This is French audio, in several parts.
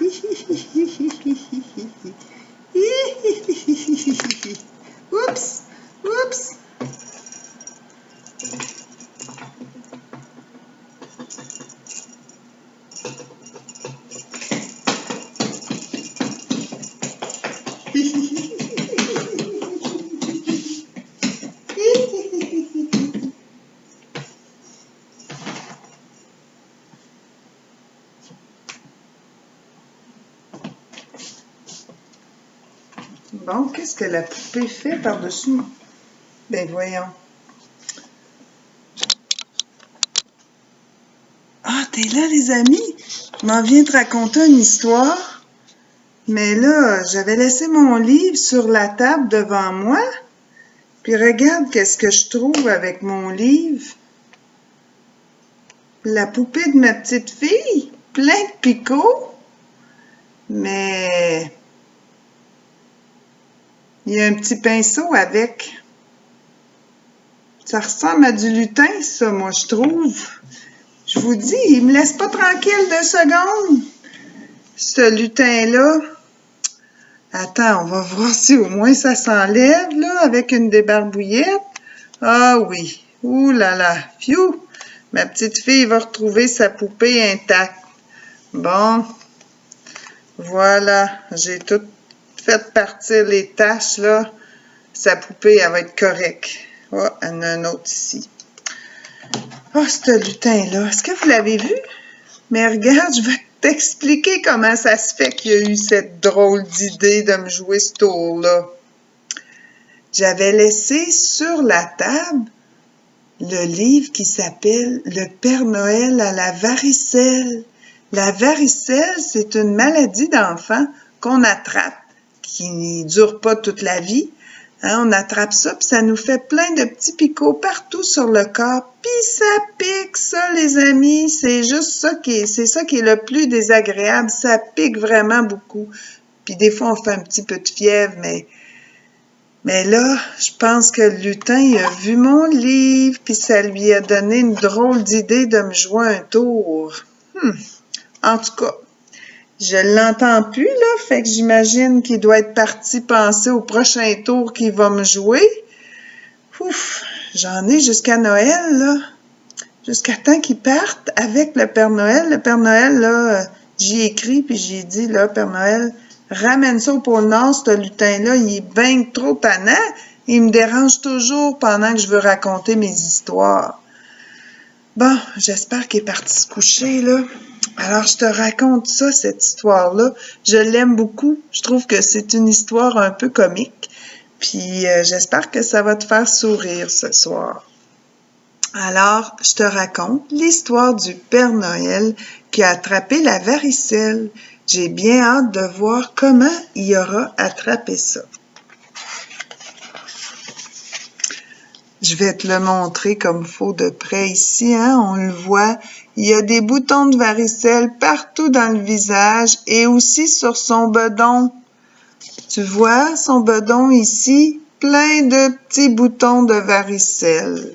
Oups, oups. Bon, qu'est-ce que la poupée fait par-dessus? Ben voyons. Ah, t'es là, les amis? Je m'en viens te raconter une histoire. Mais là, j'avais laissé mon livre sur la table devant moi. Puis regarde qu'est-ce que je trouve avec mon livre. La poupée de ma petite fille, plein de picots. Mais il y a un petit pinceau avec. Ça ressemble à du lutin, ça, moi, je trouve. Je vous dis, il me laisse pas tranquille 2 secondes. Ce lutin-là. Attends, on va voir si au moins ça s'enlève, là, avec une débarbouillette. Ah oui. Ouh là là. Pfiou. Ma petite fille va retrouver sa poupée intacte. Bon. Voilà. J'ai tout fait partir les taches, là. Sa poupée, elle va être correcte. Oh, il y en a un autre ici. Oh, ce lutin-là. Est-ce que vous l'avez vu? Mais regarde, je vais t'expliquer comment ça se fait qu'il y a eu cette drôle d'idée de me jouer ce tour-là. J'avais laissé sur la table le livre qui s'appelle « Le Père Noël à la varicelle ». La varicelle, c'est une maladie d'enfant qu'on attrape, qui ne dure pas toute la vie. Hein, on attrape ça, puis ça nous fait plein de petits picots partout sur le corps. Puis ça pique, ça, les amis. C'est juste ça c'est ça qui est le plus désagréable. Ça pique vraiment beaucoup. Puis des fois, on fait un petit peu de fièvre, mais là, je pense que le lutin, il a vu mon livre, puis ça lui a donné une drôle d'idée de me jouer un tour. En tout cas, je l'entends plus, là, fait que j'imagine qu'il doit être parti penser au prochain tour qu'il va me jouer. Ouf, j'en ai jusqu'à Noël, là. Jusqu'à temps qu'il parte avec le Père Noël. Le Père Noël, là, j'y ai écrit, puis j'ai dit, là, Père Noël, ramène ça au pôle Nord, ce lutin-là, il est bien trop tannant. Il me dérange toujours pendant que je veux raconter mes histoires. Bon, j'espère qu'il est parti se coucher, là. Alors, je te raconte ça, cette histoire-là. Je l'aime beaucoup. Je trouve que c'est une histoire un peu comique. Puis, j'espère que ça va te faire sourire ce soir. Alors, je te raconte l'histoire du Père Noël qui a attrapé la varicelle. J'ai bien hâte de voir comment il aura attrapé ça. Je vais te le montrer comme il faut de près ici, hein, on le voit. Il y a des boutons de varicelle partout dans le visage et aussi sur son bedon. Tu vois son bedon ici, plein de petits boutons de varicelle.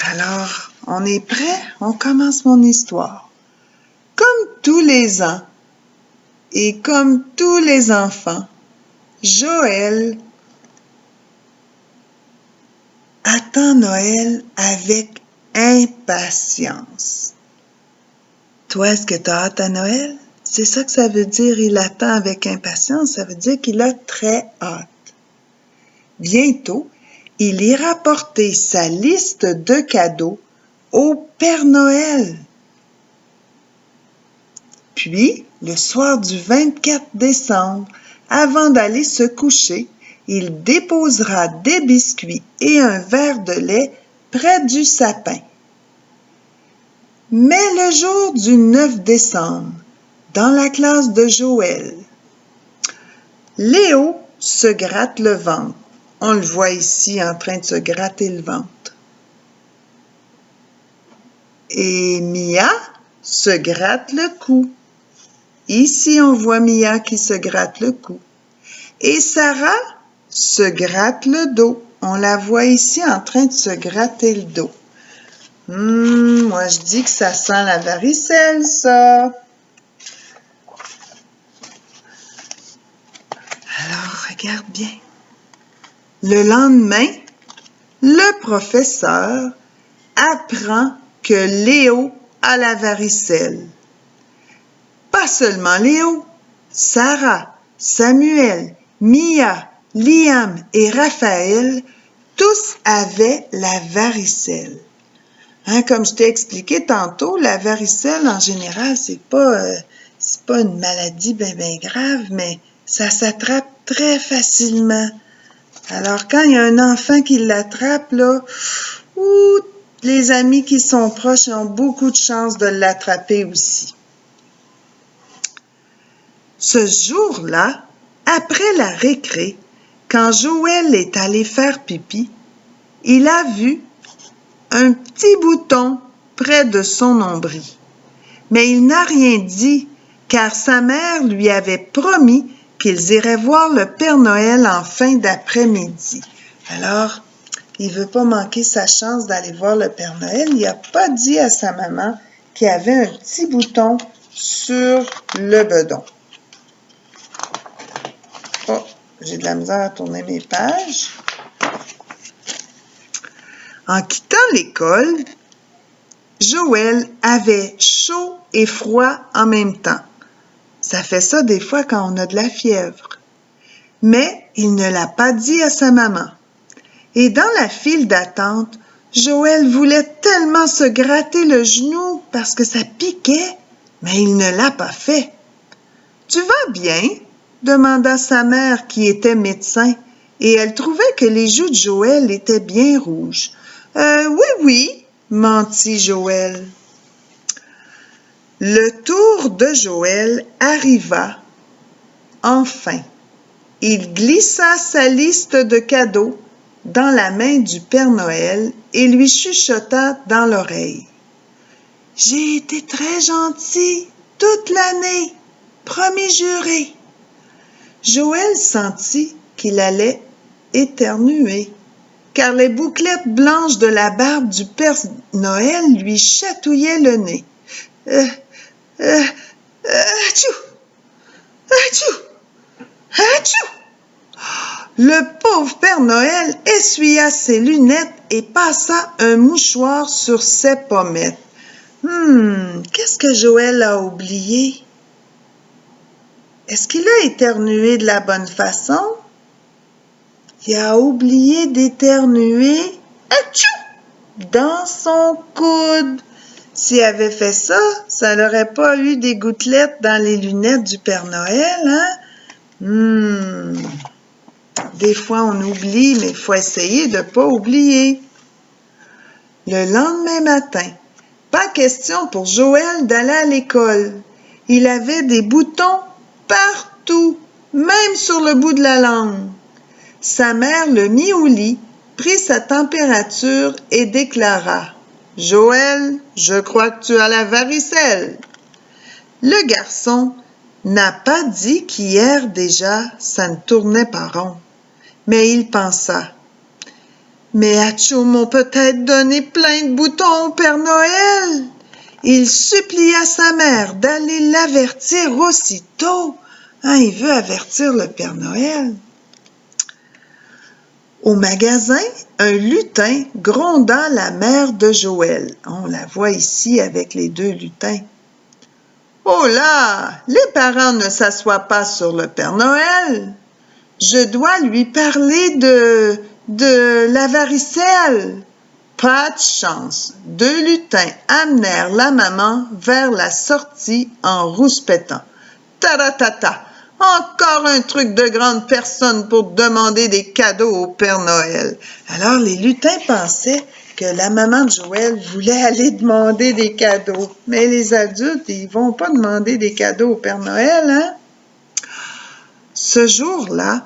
Alors, on est prêt? On commence mon histoire. Comme tous les ans et comme tous les enfants, Joël attend Noël avec impatience. Toi, est-ce que tu as hâte à Noël? C'est ça que ça veut dire, il attend avec impatience. Ça veut dire qu'il a très hâte. Bientôt, il ira porter sa liste de cadeaux au Père Noël. Puis, le soir du 24 décembre, avant d'aller se coucher, il déposera des biscuits et un verre de lait près du sapin. Mais le jour du 9 décembre, dans la classe de Joël, Léo se gratte le ventre. On le voit ici en train de se gratter le ventre. Et Mia se gratte le cou. Ici, on voit Mia qui se gratte le cou. Et Sarah se gratte le dos. On la voit ici en train de se gratter le dos. Moi je dis que ça sent la varicelle, ça. Alors, regarde bien. Le lendemain, le professeur apprend que Léo a la varicelle. Pas seulement Léo, Sarah, Samuel, Mia, Liam et Raphaël, tous avaient la varicelle. Comme je t'ai expliqué tantôt, la varicelle, en général, c'est pas une maladie bien grave, mais ça s'attrape très facilement. Alors, quand il y a un enfant qui l'attrape, là, les amis qui sont proches ont beaucoup de chances de l'attraper aussi. Ce jour-là, après la récré, quand Joël est allé faire pipi, il a vu un petit bouton près de son nombril. Mais il n'a rien dit, car sa mère lui avait promis qu'ils iraient voir le Père Noël en fin d'après-midi. Alors, il ne veut pas manquer sa chance d'aller voir le Père Noël. Il n'a pas dit à sa maman qu'il y avait un petit bouton sur le bedon. Oh, j'ai de la misère à tourner mes pages. En quittant l'école, Joël avait chaud et froid en même temps. Ça fait ça des fois quand on a de la fièvre. Mais il ne l'a pas dit à sa maman. Et dans la file d'attente, Joël voulait tellement se gratter le genou parce que ça piquait, mais il ne l'a pas fait. « Tu vas bien? » demanda sa mère qui était médecin, et elle trouvait que les joues de Joël étaient bien rouges. « Oui, » mentit Joël. Le tour de Joël arriva enfin. Il glissa sa liste de cadeaux dans la main du Père Noël et lui chuchota dans l'oreille. « J'ai été très gentil toute l'année, promis juré. » Joël sentit qu'il allait éternuer, car les bouclettes blanches de la barbe du Père Noël lui chatouillaient le nez. Atchou! Atchou! Atchou! Le pauvre Père Noël essuya ses lunettes et passa un mouchoir sur ses pommettes. Qu'est-ce que Joël a oublié? Est-ce qu'il a éternué de la bonne façon? Il a oublié d'éternuer dans son coude. S'il avait fait ça, ça n'aurait pas eu des gouttelettes dans les lunettes du Père Noël, hein? Des fois, on oublie, mais il faut essayer de ne pas oublier. Le lendemain matin, pas question pour Joël d'aller à l'école. Il avait des boutons partout, même sur le bout de la langue. Sa mère le mit au lit, prit sa température et déclara « Joël, je crois que tu as la varicelle. » Le garçon n'a pas dit qu'hier déjà, ça ne tournait pas rond. Mais il pensa « Mais Atchou m'a peut-être donné plein de boutons au Père Noël. » Il supplia sa mère d'aller l'avertir aussitôt. Il veut avertir le Père Noël. Au magasin, un lutin gronda la mère de Joël. On la voit ici avec les deux lutins. « Oh là, les parents ne s'assoient pas sur le Père Noël. Je dois lui parler de la varicelle. » Pas de chance. Deux lutins amenèrent la maman vers la sortie en rouspétant. « Taratata! Encore un truc de grande personne pour demander des cadeaux au Père Noël. » Alors les lutins pensaient que la maman de Joël voulait aller demander des cadeaux. Mais les adultes, ils vont pas demander des cadeaux au Père Noël, hein? Ce jour-là,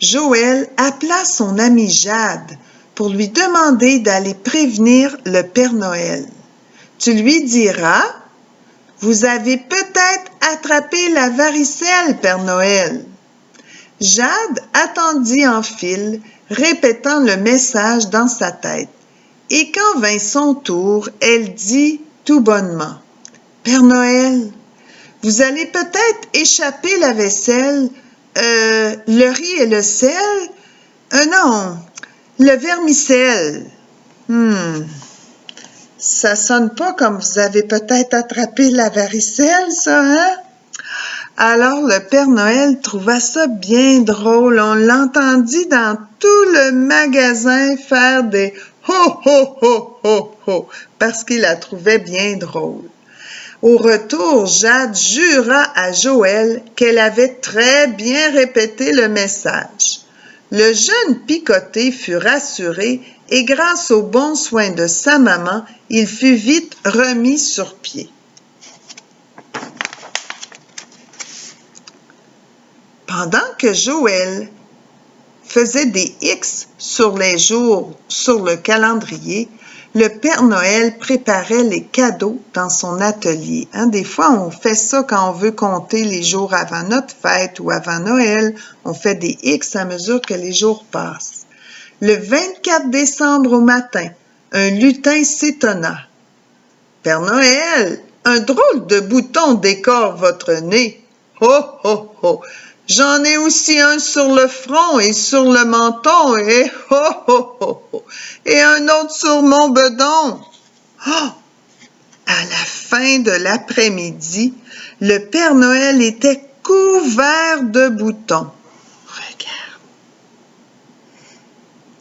Joël appela son amie Jade pour lui demander d'aller prévenir le Père Noël. Tu lui diras « Vous avez peut-être attrapé la varicelle, Père Noël. » Jade attendit en file, répétant le message dans sa tête. Et quand vint son tour, elle dit tout bonnement, « Père Noël, vous allez peut-être échapper la vaisselle, le riz et le sel, non, le vermicelle. Ça sonne pas comme vous avez peut-être attrapé la varicelle, ça, hein? » Alors le Père Noël trouva ça bien drôle. On l'entendit dans tout le magasin faire des « ho, ho, ho, ho, ho » parce qu'il la trouvait bien drôle. Au retour, Jade jura à Joël qu'elle avait très bien répété le message. Le jeune picoté fut rassuré et grâce aux bons soins de sa maman, il fut vite remis sur pied. Pendant que Joël faisait des X sur les jours sur le calendrier, le Père Noël préparait les cadeaux dans son atelier. Des fois, on fait ça quand on veut compter les jours avant notre fête ou avant Noël. On fait des X à mesure que les jours passent. Le 24 décembre au matin, un lutin s'étonna. « Père Noël, un drôle de bouton décore votre nez. Ho, ho, ho! J'en ai aussi un sur le front et sur le menton et ho, ho, ho, ho! Et un autre sur mon bedon. » Oh! À la fin de l'après-midi, le Père Noël était couvert de boutons. Regarde.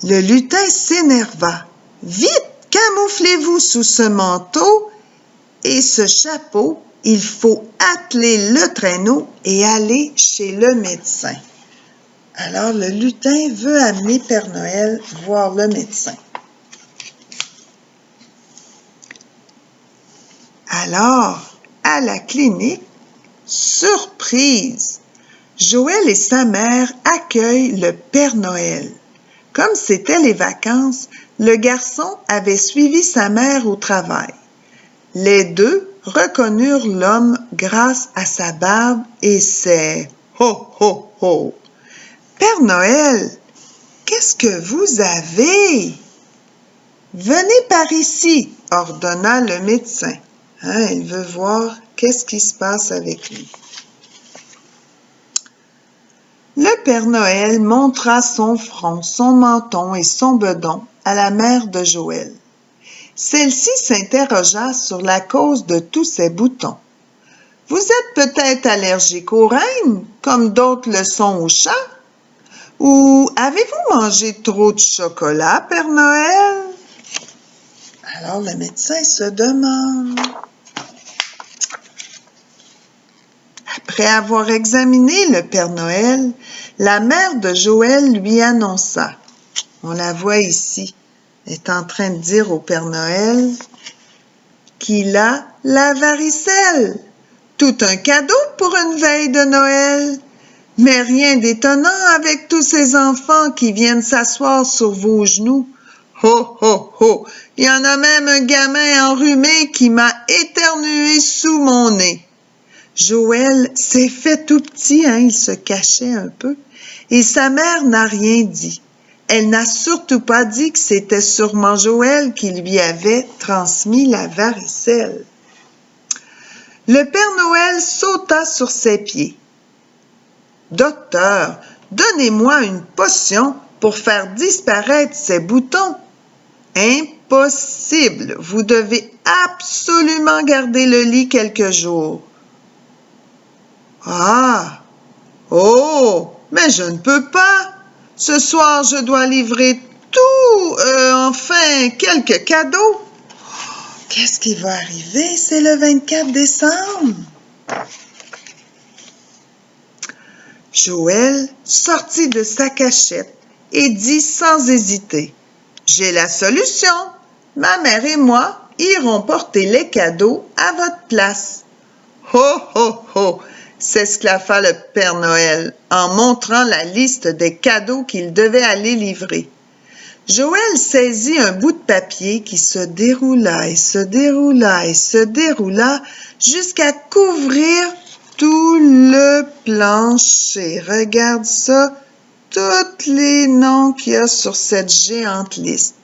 Le lutin s'énerva. « Vite, camouflez-vous sous ce manteau et ce chapeau. Il faut atteler le traîneau et aller chez le médecin. » Alors, le lutin veut amener Père Noël voir le médecin. Alors, à la clinique, surprise! Joël et sa mère accueillent le Père Noël. Comme c'était les vacances, le garçon avait suivi sa mère au travail. Les deux reconnurent l'homme grâce à sa barbe et ses « ho, ho, ho ». « Père Noël, qu'est-ce que vous avez? »« Venez par ici, » ordonna le médecin. Il veut voir qu'est-ce qui se passe avec lui. Le Père Noël montra son front, son menton et son bedon à la mère de Joël. Celle-ci s'interrogea sur la cause de tous ces boutons. « Vous êtes peut-être allergique aux reines, comme d'autres le sont aux chats? Ou avez-vous mangé trop de chocolat, Père Noël? » Alors le médecin se demande. Après avoir examiné le Père Noël, la mère de Joël lui annonça. On la voit ici. Elle est en train de dire au Père Noël qu'il a la varicelle. Tout un cadeau pour une veille de Noël. Mais rien d'étonnant avec tous ces enfants qui viennent s'asseoir sur vos genoux. Ho, ho, ho! Il y en a même un gamin enrhumé qui m'a éternué sous mon nez. Joël s'est fait tout petit, il se cachait un peu, et sa mère n'a rien dit. Elle n'a surtout pas dit que c'était sûrement Joël qui lui avait transmis la varicelle. Le Père Noël sauta sur ses pieds. « Docteur, donnez-moi une potion pour faire disparaître ces boutons. »« Impossible, vous devez absolument garder le lit quelques jours. »« Ah! Oh! Mais je ne peux pas. Ce soir, je dois livrer quelques cadeaux. » Qu'est-ce qui va arriver? C'est le 24 décembre. Joël sortit de sa cachette et dit sans hésiter, « J'ai la solution. Ma mère et moi irons porter les cadeaux à votre place. »« Ho, ho, ho !» s'esclaffa le Père Noël en montrant la liste des cadeaux qu'il devait aller livrer. Joël saisit un bout de papier qui se déroula et se déroula et se déroula jusqu'à couvrir tout le plancher. Regarde ça, tous les noms qu'il y a sur cette géante liste.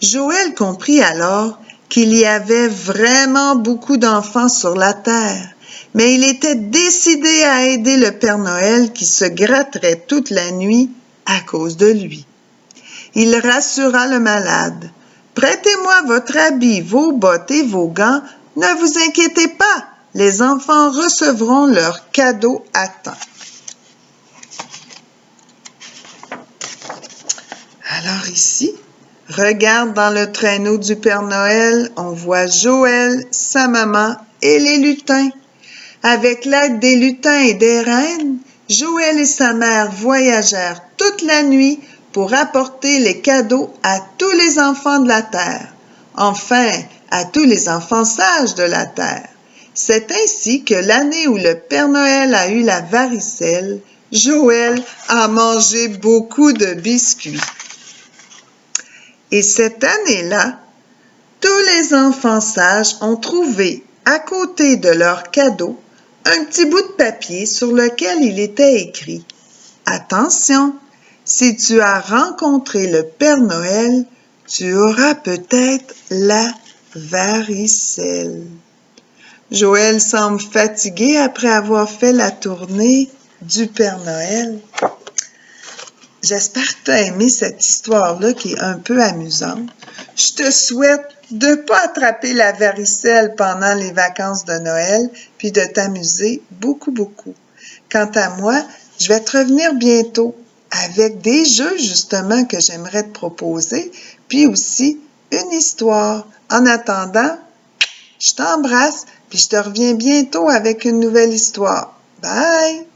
Joël comprit alors qu'il y avait vraiment beaucoup d'enfants sur la terre, mais il était décidé à aider le Père Noël qui se gratterait toute la nuit à cause de lui. Il rassura le malade. « Prêtez-moi votre habit, vos bottes et vos gants. Ne vous inquiétez pas, les enfants recevront leurs cadeaux à temps. » Alors ici, regarde dans le traîneau du Père Noël, on voit Joël, sa maman et les lutins. Avec l'aide des lutins et des reines, Joël et sa mère voyagèrent toute la nuit pour apporter les cadeaux à tous les enfants de la terre, enfin à tous les enfants sages de la terre. C'est ainsi que l'année où le Père Noël a eu la varicelle, Joël a mangé beaucoup de biscuits. Et cette année-là, tous les enfants sages ont trouvé à côté de leurs cadeaux un petit bout de papier sur lequel il était écrit « Attention, si tu as rencontré le Père Noël, tu auras peut-être la varicelle. » Joël semble fatigué après avoir fait la tournée du Père Noël. J'espère que tu as aimé cette histoire-là qui est un peu amusante. Je te souhaite de ne pas attraper la varicelle pendant les vacances de Noël, puis de t'amuser beaucoup, beaucoup. Quant à moi, je vais te revenir bientôt avec des jeux justement que j'aimerais te proposer, puis aussi une histoire. En attendant, je t'embrasse, puis je te reviens bientôt avec une nouvelle histoire. Bye!